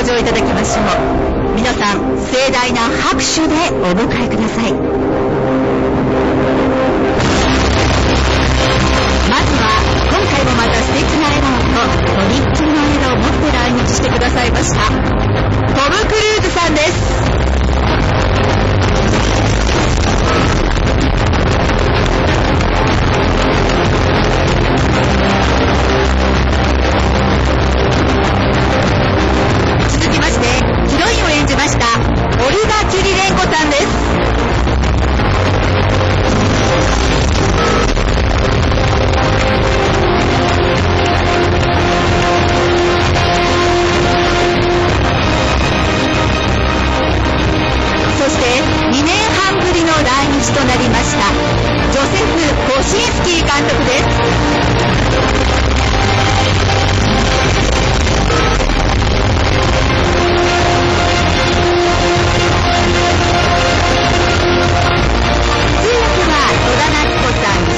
場いただきましょう。皆さん盛大な拍手でお迎えください。まずは今回もまた素敵な笑顔ととびっきりの笑顔を持って来日してくださいましたトム・クルーズさんです。続きましてヒロインを演じましたオルガ・キュリレンコさんです。そして2年半ぶりの来日となりましたジョゼフ・コシンスキー監督です。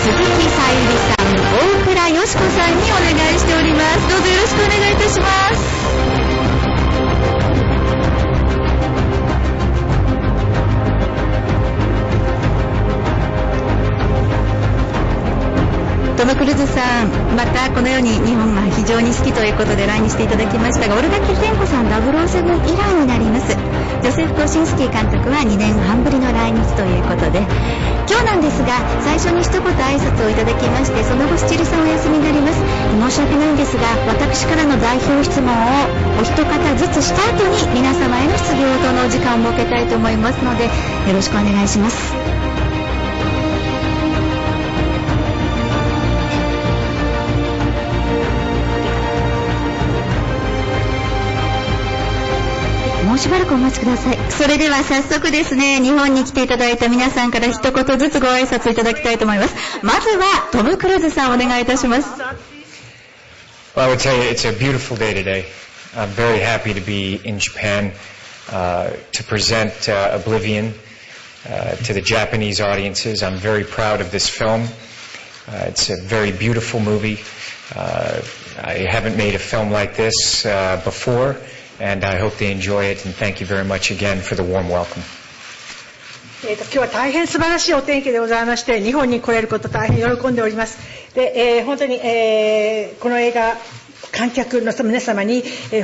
鈴木さゆりさん、大倉よしこさんにお願いしております。どうぞよろしくお願いいたします。トム・クルーズさん、またこのように日本が非常に好きということで来日していただきましたが、オルガ・キュリレンコさん007以来になります。ジョセフ・コシンスキー監督は2年半ぶりの来日ということで、今日なんですが最初に一言挨拶をいただきまして、その後七里さんお休みになります。申し訳ないんですが、私からの代表質問をお一方ずつした後に皆様への質疑応答のお時間を設けたいと思いますので、よろしくお願いします。もうしばらくお待ちください。それでは早速ですね、日本に来ていただいた皆さんから一言ずつご挨拶いただきたいと思います。まずはトム・クルーズさんお願いいたします。Well, I would tell you it's a beautiful day today. I'm very happy to be in Japan to present Oblivion to the Japanese audiences. I'm very proud of this film. It's a very beautiful movie. I haven't made a film like this before.And I hope they enjoy it, and thank you very much again for the warm welcome. 今日は大変素晴らしいお天気でございまして、日本に来れること大変喜んでおります。で、本当に、この映画観客の皆様に、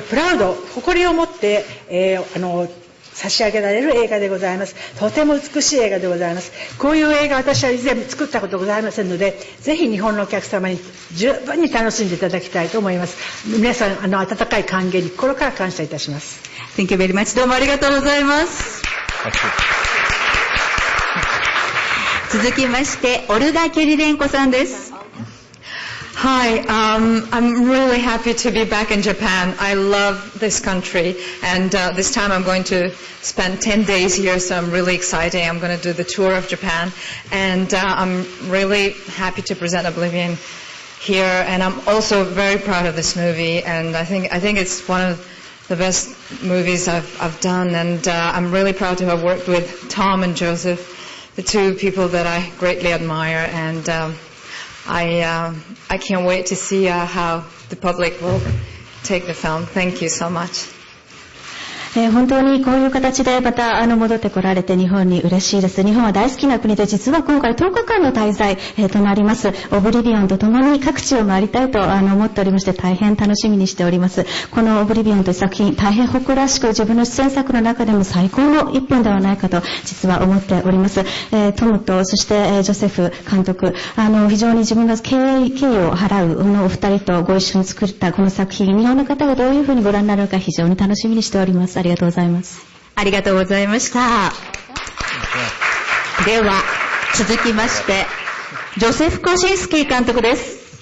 プラウド誇りを持って、差し上げられる映画でございます。とても美しい映画でございます。こういう映画私は以前作ったことございませんので、ぜひ日本のお客様に十分に楽しんでいただきたいと思います。皆さん温かい歓迎に心から感謝いたします。Thank you very much. どうもありがとうございます。続きましてオルガ・キュリレンコさんです。Hi, I'm really happy to be back in Japan. I love this country, and this time I'm going to spend 10 days here, so I'm really excited. I'm going to do the tour of Japan, and I'm really happy to present Oblivion here, and I'm also very proud of this movie, and I think it's one of the best movies I've done, and I'm really proud to have worked with Tom and Joseph, the two people that I greatly admire, and I can't wait to see how the public will take the film. Thank you so much. 本当にこういう形でまた戻ってこられて日本に嬉しいです。日本は大好きな国で、実は今回10日間の滞在、となります。オブリビオンとともに各地を回りたいと思っておりまして、大変楽しみにしております。このオブリビオンという作品、大変誇らしく自分の出演作の中でも最高の一本ではないかと実は思っております。トムとそしてジョセフ監督、非常に自分が敬意を払うお二人とご一緒に作ったこの作品、日本の方がどういうふうにご覧になるのか非常に楽しみにしております。ありがとうございます。ありがとうございました。では続きましてジョセフ・コシンスキー監督です。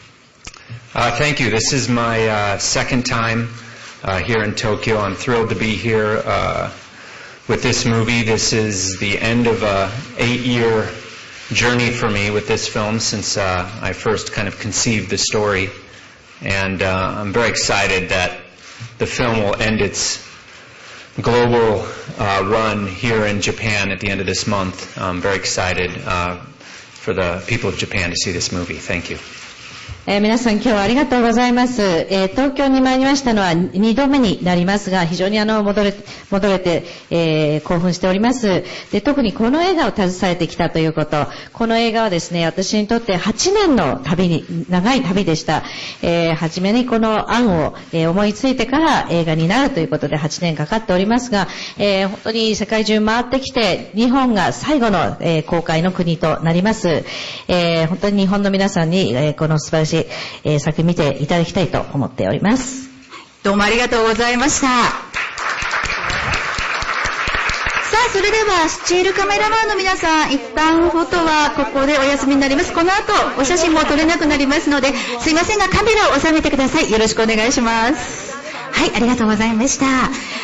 Thank you. This is my second time here in Tokyo. I'm thrilled to be here with this movie. This is the end of a 8-year journey for me with this film since I first kind of conceived the story. And I'm very excited that the film will end its global run here in Japan at the end of this month. I'm very excited for the people of Japan to see this movie. Thank you. 皆さん今日はありがとうございます。東京に参りましたのは2度目になりますが、非常に戻れて、興奮しております。で、特にこの映画を携えてきたということ、この映画はですね、私にとって8年の長い旅でした。初めにこの案を、思いついてから映画になるということで8年かかっておりますが、本当に世界中回ってきて、日本が最後の、公開の国となります。本当に日本の皆さんに、この素晴らしい作品見ていただきたいと思っております。どうもありがとうございました。さあ、それではスチールカメラマンの皆さん、一旦フォトはここでお休みになります。この後お写真も撮れなくなりますので、すいませんがカメラを収めてください。よろしくお願いします。はい、ありがとうございました。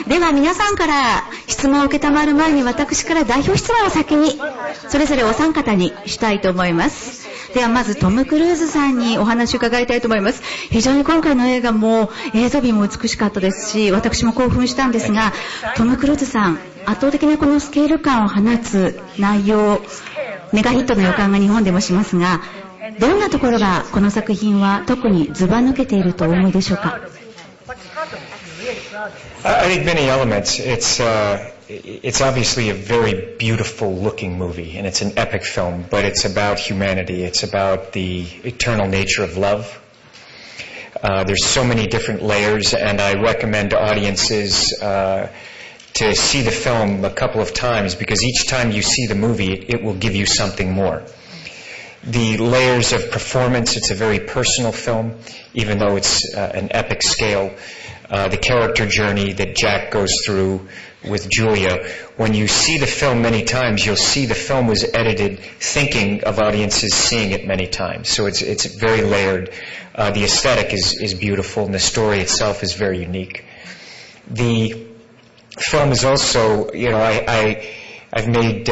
では皆さんから質問を受けたまる前に、私から代表質問を先にそれぞれお三方にしたいと思います。ではまずトム・クルーズさんにお話を伺いたいと思います。非常に今回の映画も映像美も美しかったですし、私も興奮したんですが、トム・クルーズさん、圧倒的なこのスケール感を放つ内容、メガヒットの予感が日本でもしますが、どんなところがこの作品は特にずば抜けているとお思いでしょうか。I think many elements. It's obviously a very beautiful looking movie, and it's an epic film, but it's about humanity. It's about the eternal nature of love. There's so many different layers, and I recommend audiences to see the film a couple of times, because each time you see the movie, it will give you something more. The layers of performance, it's a very personal film, even though it's an epic scale. The character journey that Jack goes through with Julia. When you see the film many times, you'll see the film was edited thinking of audiences seeing it many times. So it's very layered. The aesthetic is beautiful, and the story itself is very unique. The film is also, I've made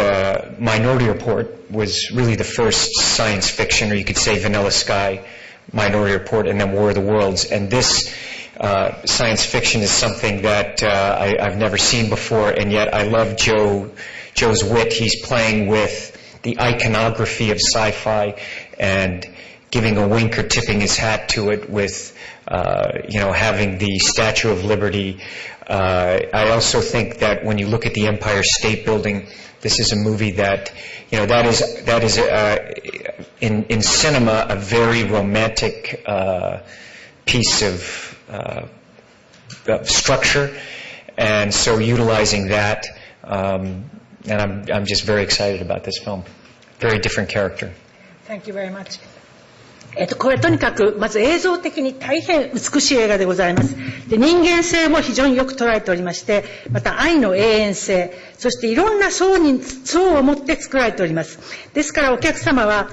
Minority Report was really the first science fiction, or you could say Vanilla Sky, Minority Report, and then War of the Worlds. And this science fiction is something that I've never seen before, and yet I love Joe's wit. He's playing with the iconography of sci-fi and giving a wink or tipping his hat to it with, having the Statue of Liberty. I also think that when you look at the Empire State Building, this is a movie that, that is in cinema a very romantic piece of structure, and so utilizing that, and I'm just very excited about this film. Very different character. Thank you very much. これはとにかくまず映像的に大変美しい映画でございます。で、人間性も非常によく捉えておりまして、また愛の永遠性、そしていろんな層を持って作られております。ですからお客様は、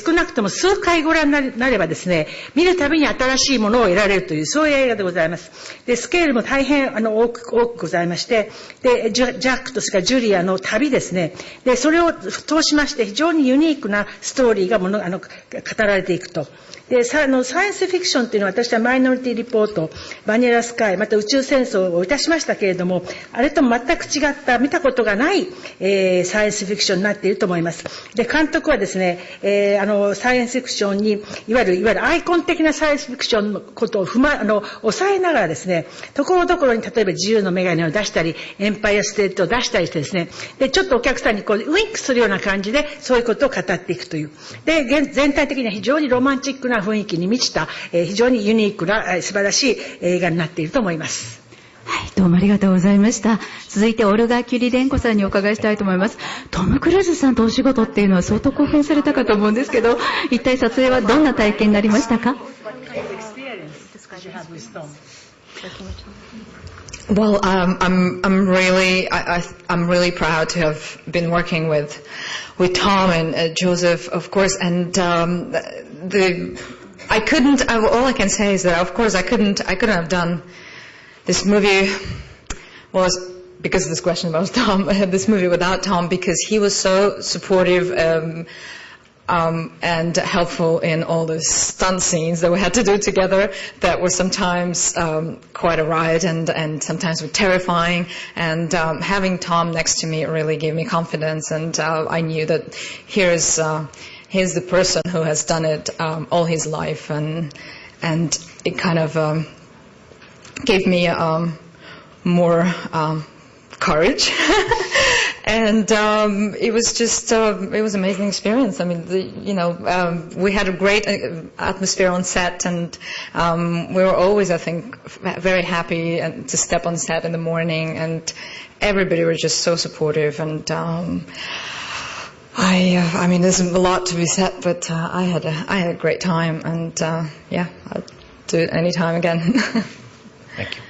少なくとも数回ご覧になればですね、見るたびに新しいものを得られるという、そういう映画でございます。で、スケールも大変多くございまして、で、ジャックとそれからジュリアの旅ですね。で、それを通しまして非常にユニークなストーリーが語られていくと。で、サイエンスフィクションっていうのは、私はマイノリティリポート、バニラスカイ、また宇宙戦争をいたしましたけれども、あれとも全く違った、見たことがない、サイエンスフィクションになっていると思います。で、監督はですね、サイエンスフィクションに、いわゆるアイコン的なサイエンスフィクションのことを抑えながらですね、ところどころに例えば自由の女神を出したり、エンパイアステートを出したりしてですね、で、ちょっとお客さんにウィンクするような感じで、そういうことを語っていくという。で、全体的には非常にロマンチックな雰囲気に満ちた、非常にユニークな素晴らしい映画になっていると思います。はい、どうもありがとうございました。続いてオルガ・キュリレンコさんにお伺いしたいと思います。トム・クルーズさんとお仕事っていうのは相当興奮されたかと思うんですけど、一体撮影はどんな体験になりましたか？ Well, I'm really proud to have been working with Tom and Joseph, of course, and all I can say is that of course I couldn't have done this movie because of this question about Tom, this movie without Tom, because he was so supportive and helpful in all the stunt scenes that we had to do together that were sometimes quite a ride and sometimes were terrifying. And having Tom next to me really gave me confidence, and I knew that here's he's the person who has done it all his life, and it kind of gave me more courage. And it was just it was an amazing experience. I mean, we had a great atmosphere on set, and we were always, I think, very happy to step on set in the morning, and everybody was just so supportive. And I mean, there's a lot to be said, but I had a great time, and yeah, I'd do it anytime again. Thank you.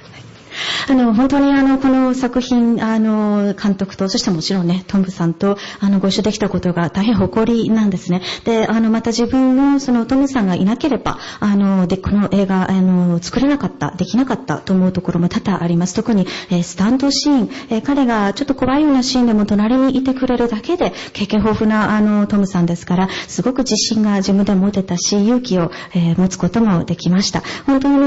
本当にこの作品、監督と、そしてもちろんね、トムさんと、ご一緒できたことが大変誇りなんですね。で、また自分も、トムさんがいなければ、で、この映画、作れなかった、できなかったと思うところも多々あります。特に、スタントシーン、彼がちょっと怖いようなシーンでも隣にいてくれるだけで、経験豊富な、トムさんですから、すごく自信が自分で持てたし、勇気を、持つこともできました。本当に、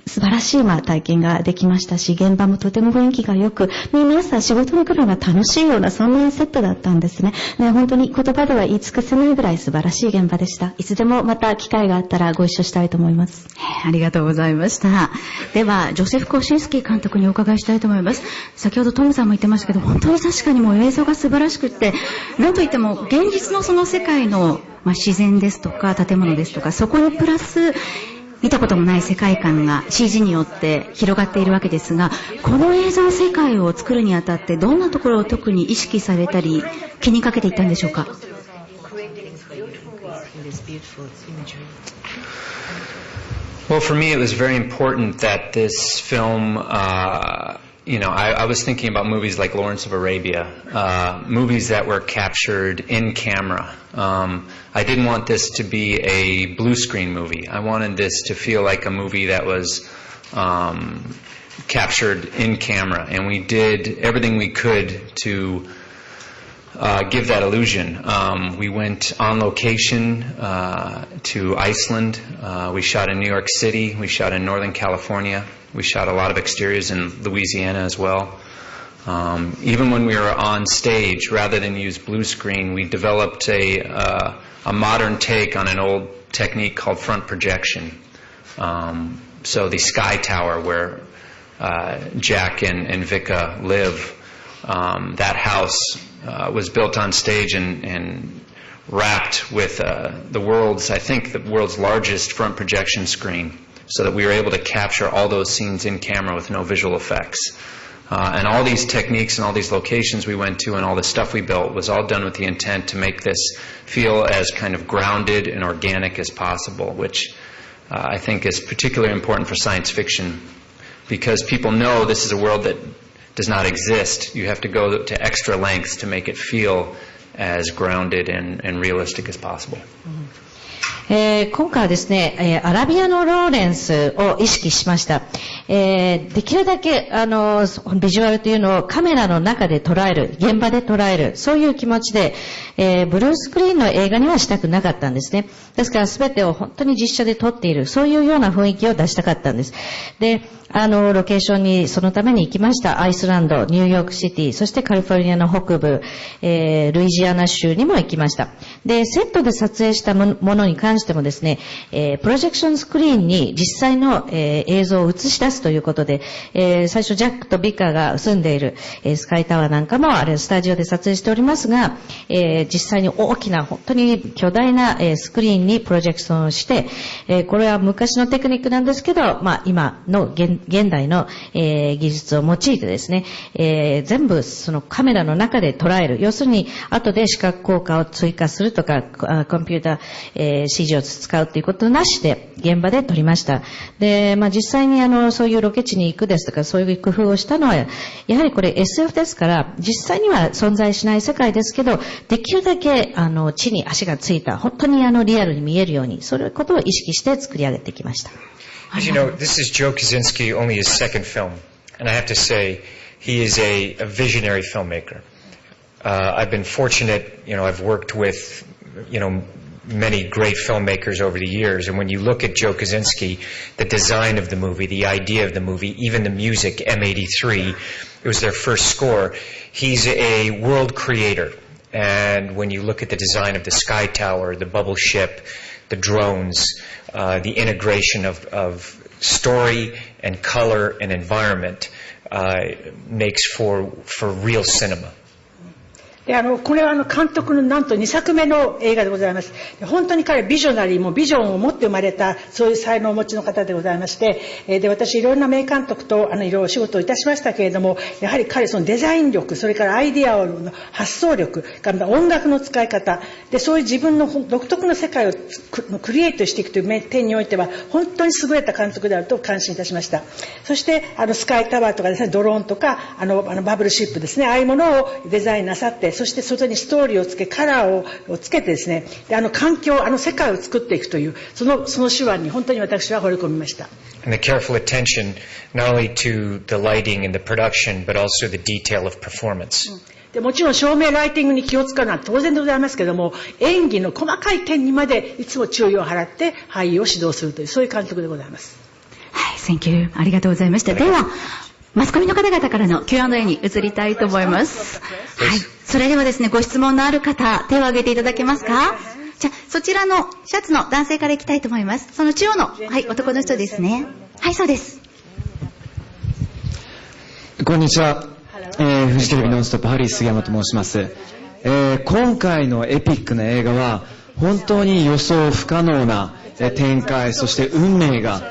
素晴らしい、体験ができましたし、現場もとても雰囲気が良く、皆さん仕事に来るのが楽しいような、そんなセットだったんですね。本当に言葉では言い尽くせないぐらい素晴らしい現場でした。いつでもまた機会があったらご一緒したいと思います。ありがとうございました。では、ジョセフ・コシンスキー監督にお伺いしたいと思います。先ほどトムさんも言ってましたけど、本当に確かにもう映像が素晴らしくって、なんといっても現実のその世界の、自然ですとか建物ですとか、そこにプラス見たこともない世界観が CG によって広がっているわけですが、この映像世界を作るにあたってどんなところを特に意識されたり気にかけていったんでしょうか。Well, for me, it was very important that this film, I was thinking about movies like Lawrence of Arabia, movies that were captured in camera. I didn't want this to be a blue screen movie. I wanted this to feel like a movie that was captured in camera, and we did everything we could to give that illusion. We went on location to Iceland. We shot in New York City. We shot in Northern California. We shot a lot of exteriors in Louisiana as well. Even when we were on stage, rather than use blue screen, we developed a modern take on an old technique called front projection. So the Sky Tower where Jack and Vika live, that house was built on stage and wrapped with the world's largest front projection screen, so that we were able to capture all those scenes in camera with no visual effects. And all these techniques and all these locations we went to and all the stuff we built was all done with the intent to make this feel as kind of grounded and organic as possible, which I think is particularly important for science fiction, because people know this is a world that does not exist. You have to go to extra lengths to make it feel as grounded and realistic as possible. 今回はですね、アラビアのローレンスを意識しました。できるだけビジュアルというのをカメラの中で捉える、現場で捉える、そういう気持ちで、ブルースクリーンの映画にはしたくなかったんですね。ですから全てを本当に実写で撮っている、そういうような雰囲気を出したかったんです。で、ロケーションにそのために行きました。アイスランド、ニューヨークシティ、そしてカリフォルニアの北部、ルイジアナ州にも行きました。で、セットで撮影したものに関してもですね、プロジェクションスクリーンに実際の、映像を映し出すということで、最初ジャックとビカが住んでいる、スカイタワーなんかもあれスタジオで撮影しておりますが、実際に大きな本当に巨大な、スクリーンにプロジェクションをして、これは昔のテクニックなんですけど、今の現代の、技術を用いてですね、全部そのカメラの中で捉える。要するに後で視覚効果を追加するとか、コンピューター、CG を使うということなしで現場で撮りました。で、実際にそういうロケ地に行くですとか、そういう工夫をしたのは、やはりこれ SF ですから、実際には存在しない世界ですけど、できるだけ地に足がついた、本当にリアルに見えるように、そういうことを意識して作り上げてきました。As you know, this is Joe Kosinski, only his second film. And I have to say, he is a visionary filmmaker. I've been fortunate, I've worked with, many great filmmakers over the years. And when you look at Joe Kosinski, the design of the movie, the idea of the movie, even the music, M83, it was their first score. He's a world creator. And when you look at the design of the sky tower, the bubble ship, the drones, the integration of story and color and environment makes for real cinema. でこれは監督のなんと2作目の映画でございます。本当に彼ビジョナリーもビジョンを持って生まれたそういう才能をお持ちの方でございまして、で私いろんな名監督といろいろお仕事をいたしましたけれども、やはり彼そのデザイン力、それからアイデアの発想力、音楽の使い方で、そういう自分の独特の世界をクリエイトしていくという点においては本当に優れた監督であると感心いたしました。そしてスカイタワーとかですね、ドローンとかバブルシップですね、ああいうものをデザインなさって、そして外にストーリーをつけ、カラーをつけてですね、で環境、世界を作っていくというその手腕に本当に私は惚れ込みました。And the careful attention not only to the lighting and the production, but also the detail of performance. でもちろん照明、ライティングに気を使うのは当然でございますけれども、演技の細かい点にまでいつも注意を払って俳優を指導するという、そういう監督でございます。はい、Thank you。ありがとうございました。では、マスコミの方々からの Q&A に移りたいと思います。はい。それではですね、ご質問のある方、手を挙げていただけますか？じゃあ、そちらのシャツの男性からいきたいと思います。その中央の、はい、男の人ですね。はい、そうです。こんにちは。フジテレビノンストップハリー杉山と申します。今回のエピックな映画は、本当に予想不可能な展開、そして運命が、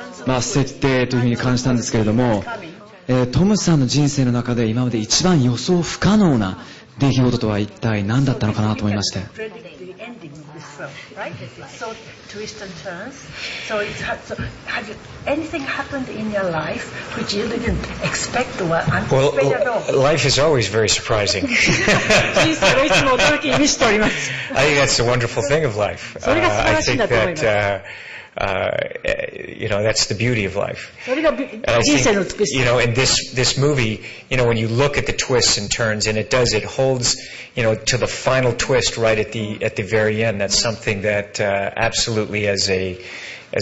設定というふうに感じたんですけれども、トムさんの人生の中で今まで一番予想不可能な出来事とは一体何だったのかなと思いまして。Well, life is always very surprising. 人生はいつも驚きに満ちております。I think that's the wonderful thing of life. それが素晴らしいんだと思います。That's the beauty of life. それが人生の美しさ。In this movie, when you look at the twists and turns, and it holds, to the final twist right at the very end. That's something that absolutely, as a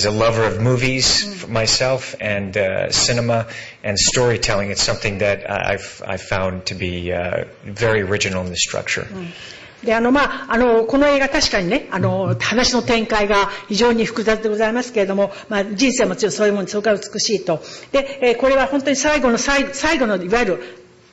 lover of movies myself and cinema and storytelling, it's something that I've found to be very original in the structure. でこの映画確かにね話の展開が非常に複雑でございますけれども、人生はもちろんそういうもの、それから美しいと。で、これは本当に最後のいわゆる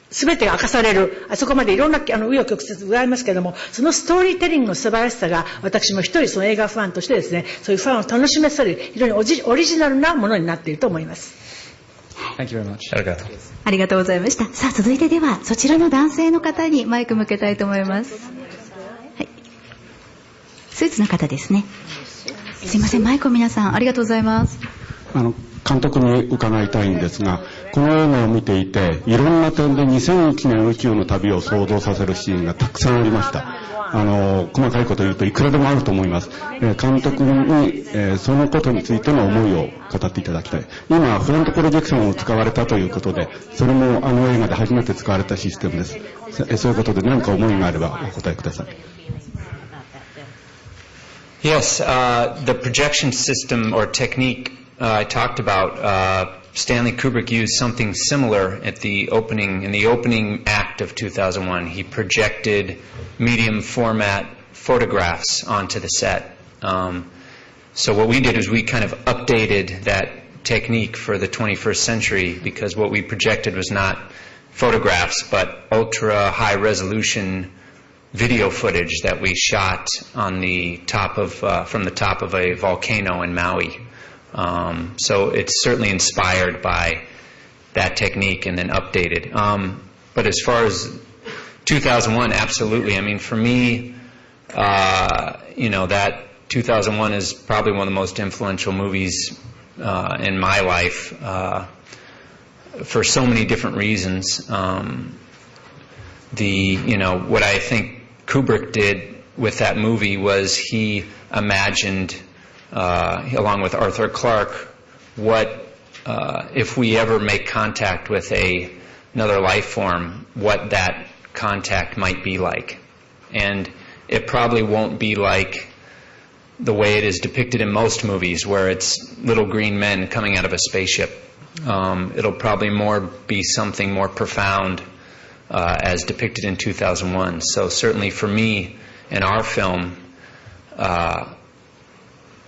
全てが明かされる、あそこまでいろんな紆余曲折ございますけれども、そのストーリーテリングの素晴らしさが私も一人その映画ファンとしてですね、そういうファンを楽しませる非常にオリジナルなものになっていると思います。Thank you very much. ありがとうございました。さあ、続いてではそちらの男性の方にマイク向けたいと思います。はい、スーツの方ですね。すいません、マイクを皆さんありがとうございます。監督に伺いたいんですが、この映画を見ていていろんな点で2001年宇宙の旅を想像させるシーンがたくさんありました。細かいことを言うといくらでもあると思います。監督に、そのことについての思いを語っていただきたい。今フロントプロジェクションを使われたということで、それも映画で初めて使われたシステムです。そういうことで何か思いがあればお答えください。Yes, the projection system or technique I talked about, Stanley Kubrick used something similar in the opening act of 2001. He projected medium format photographs onto the set. So what we did is we kind of updated that technique for the 21st century, because what we projected was not photographs but ultra high resolution video footage that we shot on the top of from the top of a volcano in Maui. So it's certainly inspired by that technique and then updated. But as far as 2001, absolutely. I mean, for me, that 2001 is probably one of the most influential movies in my life for so many different reasons. What I think Kubrick did with that movie was he imagined, along with Arthur Clarke, what if we ever make contact with another life form, what that contact might be like. And it probably won't be like the way it is depicted in most movies, where it's little green men coming out of a spaceship. It'll probably be something more profound, as depicted in 2001. So certainly for me, in our film,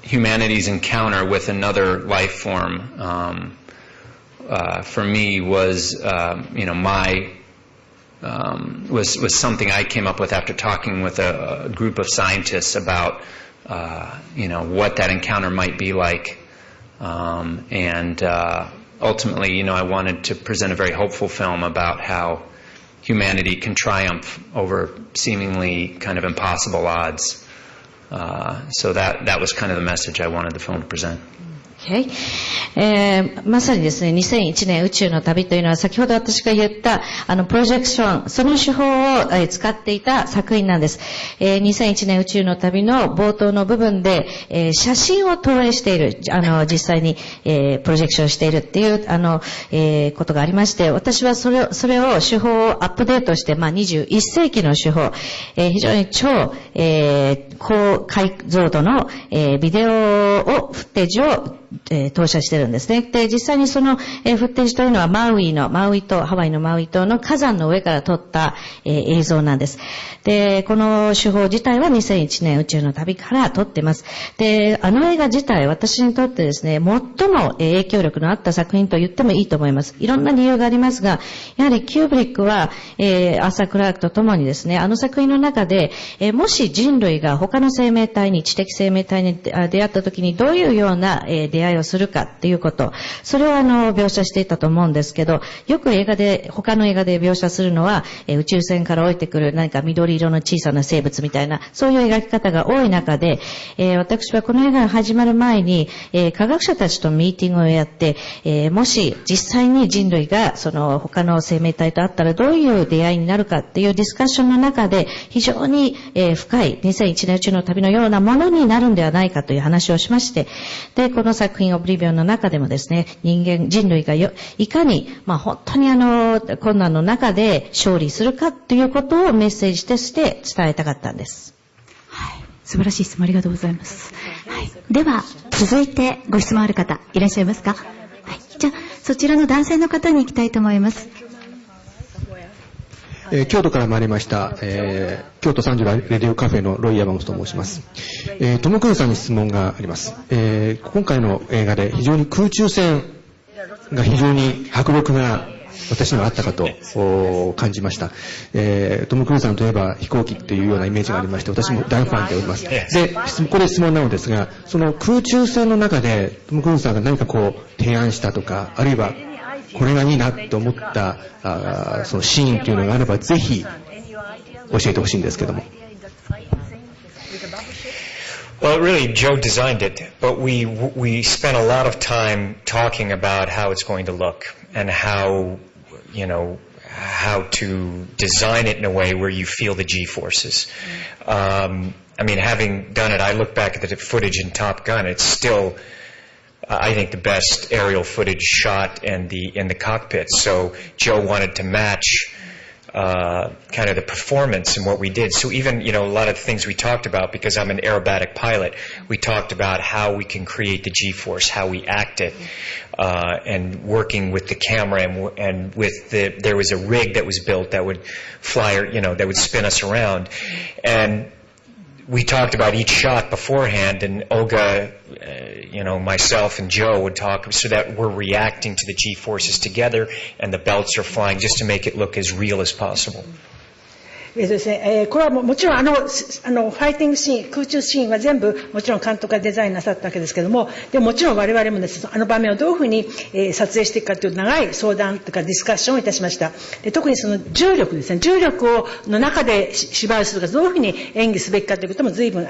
humanity's encounter with another life form, for me was, was something I came up with after talking with a group of scientists about, what that encounter might be like. And ultimately, I wanted to present a very hopeful film about how humanity can triumph over seemingly kind of impossible odds. So that was kind of the message I wanted the film to present. Okay. まさにですね、2001年宇宙の旅というのは先ほど私が言ったプロジェクション、その手法を、使っていた作品なんです。2001年宇宙の旅の冒頭の部分で、写真を投影している、実際に、プロジェクションしているっていう、ことがありまして、私はそれを手法をアップデートして、21世紀の手法、非常に超、高解像度の、ビデオフッテージを投射してるんですね。で、実際にその、フッテージというのはハワイのマウイ島の火山の上から撮った、映像なんです。で、この手法自体は2001年宇宙の旅から撮ってます。で、映画自体私にとってですね、最も影響力のあった作品と言ってもいいと思います。いろんな理由がありますが、やはりキューブリックは、アーサー・クラークと共にですね、作品の中で、もし人類が他の生命体に、知的生命体に出会った時にどういうような、出会いをするかっていうこと、それを描写していたと思うんですけど、よく他の映画で描写するのは、宇宙船から降りてくる何か緑色の小さな生物みたいな、そういう描き方が多い中で、私はこの映画が始まる前に、科学者たちとミーティングをやって、もし実際に人類がその他の生命体と会ったらどういう出会いになるかっていうディスカッションの中で非常に、深い2001年宇宙の旅のようなものになるんではないかという話をしまして、で、この作品オブリビオンの中でもですね、人類がいかに、本当に困難の中で勝利するかということをメッセージとして伝えたかったんです。はい。素晴らしい質問ありがとうございます。はい。では、続いてご質問ある方、いらっしゃいますか？はい。じゃあ、そちらの男性の方に行きたいと思います。京都から参りました、京都30レディオカフェのロイヤマモスと申します。トム・クルーズさんに質問があります。今回の映画で非常に空中戦が非常に迫力が私にはあったかと感じました。トム・クルーズさんといえば飛行機っていうようなイメージがありまして、私も大ファンでおります。で、これ質問なのですが、その空中戦の中でトム・クルーズさんが何か提案したとか、あるいはこれがいいなと思ったそのシーンというのがあればぜひ教えてほしいんですけども。Well, really, Joe designed it, but we spent a lot of time talking about how it's going to look and how to design it in a way where you feel the G-forces. I mean, having done it, I look back at the footage in Top Gun. It's still, I think, the best aerial footage shot in the cockpit. So Joe wanted to match kind of the performance and what we did. So even, a lot of the things we talked about, because I'm an aerobatic pilot, we talked about how we can create the G-force, how we act it, and working with the camera and with there was a rig that was built that would fly, that would spin us around. And we talked about each shot beforehand, and Olga, myself and Joe would talk so that we're reacting to the G-forces together and the belts are flying just to make it look as real as possible. ですね、これはもちろんファイティングシーン、空中シーンは全部もちろん監督がデザインなさったわけですけども、でももちろん我々もですね、場面をどういうふうに、撮影していくかという長い相談とかディスカッションをいたしました。で、特にその重力ですね、重力の中で芝居をするかどういうふうに演技すべきかということも随分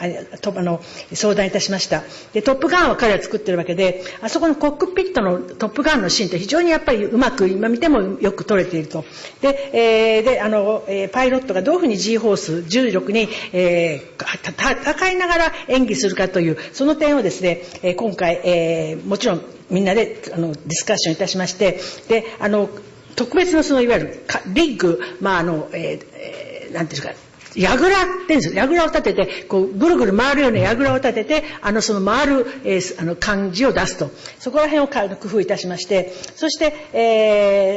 相談いたしました。で、トップガンは彼は作ってるわけで、あそこのコックピットのトップガンのシーンって非常にやっぱりうまく今見てもよく撮れていると。で、パイロットがどういうふうに G ホース、重力に、戦いながら演技するかという、その点をですね、今回、もちろんみんなでディスカッションいたしまして、で、特別のいわゆるリッグ、なんていうか、櫓って言うんですよ。櫓を立てて、こう、ぐるぐる回るような櫓を立てて、その回る、感じを出すと。そこら辺を工夫いたしまして、そして、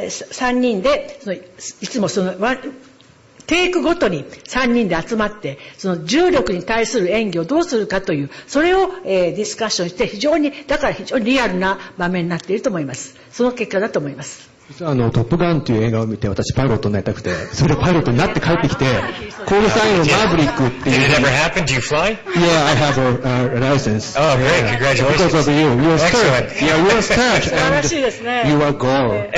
3人で、いつもテイクごとに3人で集まって、その重力に対する演技をどうするかという、それを、ディスカッションして、だから非常にリアルな場面になっていると思います。その結果だと思います。実はトップガンという映画を見て、私パイロットになりたくて、それでパイロットになって帰ってきて、コールサインをマーヴリックっていう。Did it ever happen? Do you fly? Yeah, I have a license. Oh, great. Congratulations. Because of you. You were Excellent. stuck. Yeah, you were stuck. 素晴らしいですね。 You were gone.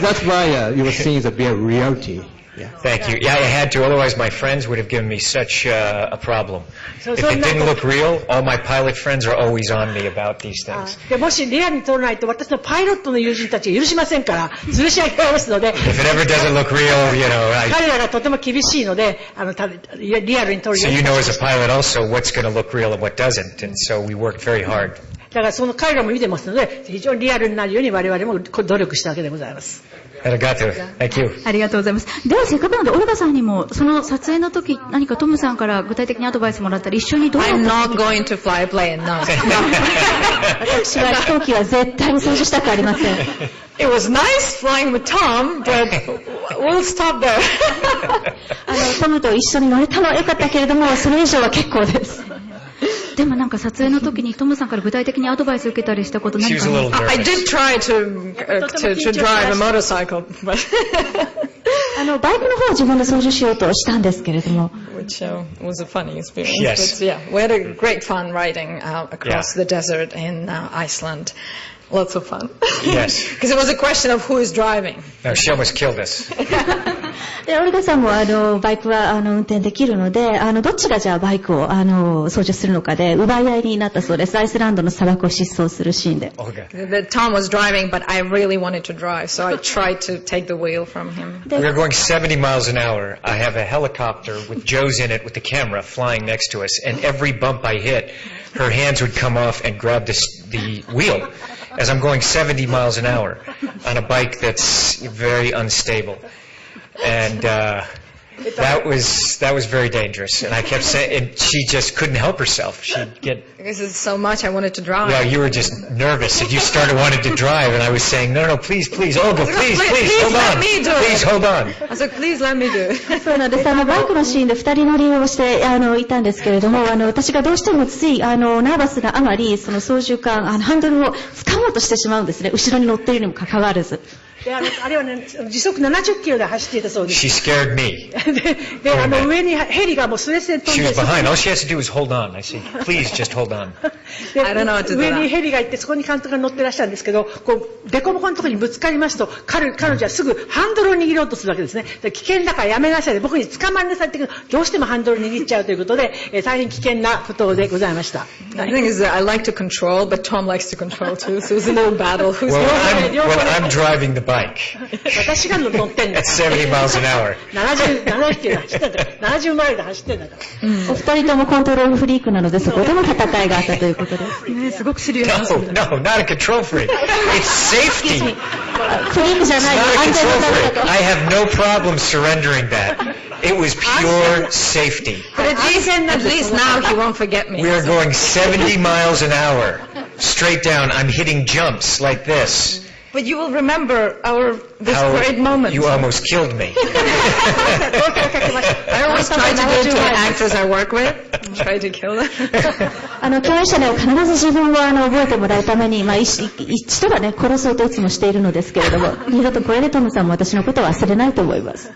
That's why your scenes are very reality. Yeah. Thank you. Yeah, I had to. Otherwise, my friends would have given me such a problem. If it didn't look real, all my pilot friends are always on me about these things. でもしリアルに撮らないと、私のパイロットの友人たちが許しませんから、吊るし上げますので。If it ever doesn't look real, 彼らがとても厳しいので、リアルに撮るように。So you know as a pilot also what's going to look real and what doesn't, and so we worked very hard. だからその彼らも見てますので、非常にリアルになるように我々も努力したわけでございます。Arigato. Thank you. ありがとうございます。ではせっかくなので、オルガさんにも、その撮影の時、何かトムさんから具体的にアドバイスもらったり、一緒にどうやって I'm not going to fly a plane, no. 私は飛行機は絶対に操縦したくありません。It was nice flying with Tom, but we'll stop there. トムと一緒に乗れたのは良かったけれども、それ以上は結構です。でもなんか撮影の時にトムさんから具体的にアドバイス受けたりしたこと何かありますか？ I did try to drive a motorcycle, but バイクの方は自分で操縦しようとしたんですけれども。which was a funny experience. Yes. But yeah, we had a great fun riding across the desert in Iceland. Lots of fun. Yes. Because it was a question of who is driving. No, she almost killed us. で、オルガさんもバイクは運転できるので、どっちがじゃあバイクを操縦するのかで奪い合いになったそうです。アイスランドの砂漠を疾走するシーンで。Tom was driving, but I really wanted to drive, so I tried to take the wheel from him. We were going 70 miles an hour. I have a helicopter with Joe's in it with the camera flying next to us, and every bump I hit, her hands would come off and grab the wheel as I'm going 70 miles an hour on a bike that's very unstable. And that was very dangerous. And I kept saying, and she just couldn't help herself. She'd get... Because it's so much I wanted to drive. Yeah, you were just nervous. And you started wanting to drive. And I was saying, no, please, Olga, please, hold on. Please, hold on. I said, please let me do it. そうなんです。バイクのシーンで二人乗りをしていたんですけれども、私がどうしてもついナーバスなあまり、その操縦桿、ハンドルを掴もうとしてしまうんですね。後ろに乗っているにもかかわらず。で、あれはね、時速70キロで走っていたそうです。She scared me. で、上にヘリがもうスレスレ飛んで。She was behind. All she has to do is hold on. I said, please just hold on. 上にヘリが行って、そこに監督が乗ってらっしゃるんですけど、こう、デコボコのところにぶつかりますと、彼女はすぐハンドルを握ろうとするわけですね。危険だからやめなさいで、僕に捕まんなさいって言うけど、どうしてもハンドル握っちゃうということで、大変危険なことでございました。The thing is that I like to control, but Tom likes to control too, so it's a little battle. Well, I'm driving the bike. 私が乗ってんだ。At 70 miles an hour. 70キロ走ってんだから。70マイルで走ってんだから。お二人ともコントロールフリークなので、そこでも戦いがあったということです。ね、すごくシリアス。No, not a control freak. It's safety. フリークじゃない。安全のためだと。I have no problem surrendering that. It was pure safety. But at least now he won't forget me. We are going 70 miles an hour. Straight down. I'm hitting jumps like this. But you will remember this great moment. You almost killed me. I always try to do it to the actors I work with. Try to kill them. 共演者には必ず自分を覚えてもらうために、一度はね、殺そうといつもしているのですけれども、二度とこれでトムさんも私のことを忘れないと思います。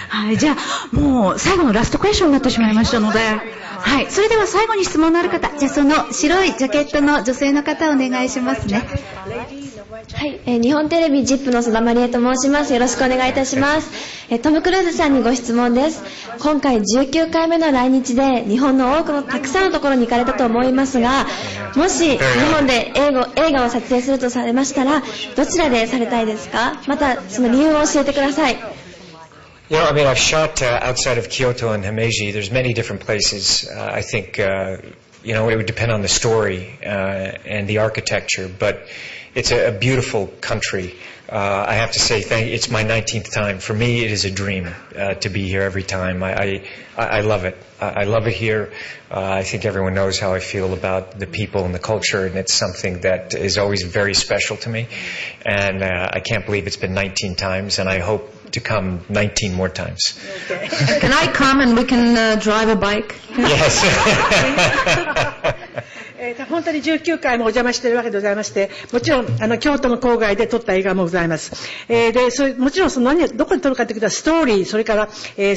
はい、じゃあ、もう最後のラストクエスチョンになってしまいましたので、はい、それでは最後に質問のある方、じゃあその白いジャケットの女性の方お願いしますね。はい、日本テレビ ZIP の須田まりえと申します。よろしくお願いいたします。トム・クルーズさんにご質問です。今回19回目の来日で日本のたくさんのところに行かれたと思いますが、もし日本で映画を撮影するとされましたら、どちらでされたいですか？またその理由を教えてください。You know, I mean, I've shot outside of Kyoto and Himeji. There's many different places. I think, you know, it would depend on the story and the architecture. But it's a beautiful country. I have to say, it's my 19th time. For me, it is a dream to be here every time. I love it. I love it here. I think everyone knows how I feel about the people and the culture, and it's something that is always very special to me. And I can't believe it's been 19 times, and I hope to come 19 more times. Can I come and we can drive a bike? Yes. 本当に19回もお邪魔しているわけでございまして、もちろん京都の郊外で撮った映画もございます。で、もちろんどこで撮るかということはストーリー、それから、いわゆる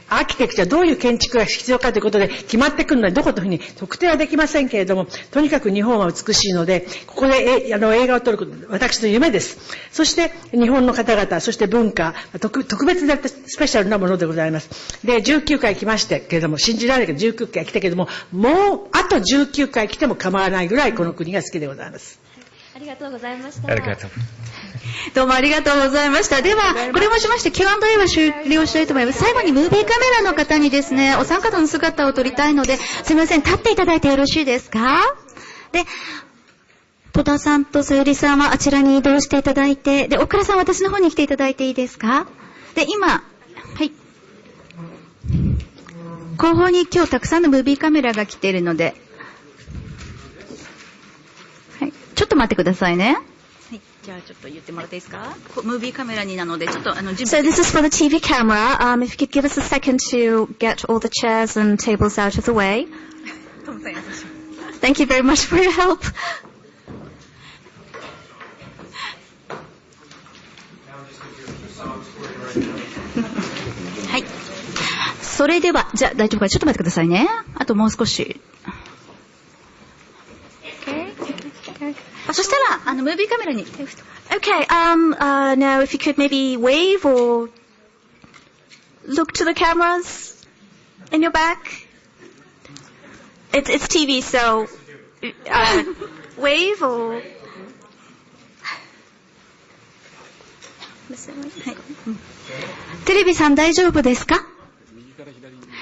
アーキテクチャ、どういう建築が必要かということで決まってくるので、どこというふうに特定はできませんけれども、とにかく日本は美しいので、ここで映画を撮ること、私の夢です。そして日本の方々、そして文化、特別でスペシャルなものでございます。で、19回来ましてけれども、信じられないけど19回来たけれども、もうあと19回来ても構わないぐらいこの国が好きでございます。ありがとうございました。ありがとう。どうもありがとうございました。では、これもしまして Q&A は終了したいと思います。最後にムービーカメラの方にですね、お三方の姿を撮りたいので、すみません、立っていただいてよろしいですか？で、戸田さんとさゆりさんはあちらに移動していただいて、で、奥倉さんは私の方に来ていただいていいですか？で、今、はい。後方に今日たくさんのムービーカメラが来ているので、はい、ちょっと待ってくださいね。はい、じゃあちょっと言ってもらっていいですか？ムービーカメラになので、ちょっと準備。So this is for the TV camera. If you could give us a second to get all the chairs and tables out of the way. Thank you very much for your help. はい。それでは、じゃあ大丈夫か、ちょっと待ってくださいね。あともう少し。そしたら、ムービーカメラに。Okay, now if you could maybe wave or look to the cameras in your back. It's TV, so wave or... テレビさん大丈夫ですか？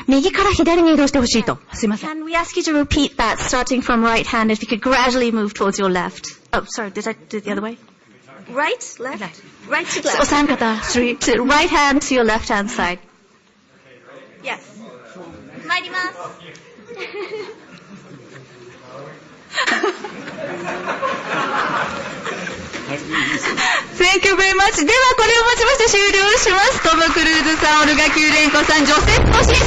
右から左に移動してほしいと。すいません。 Can we ask you to repeat that, starting from right hand, if you could gradually move towards your left? Oh, sorry, did I do it the other way? Right, left? Right to left. お三方、Right hand to your left hand side. Yes. 参ります。Thank you very much. ではこれをもちまして終了します。トム・クルーズさん、オルガ・キュリレンコさん、ジョゼフ・コシン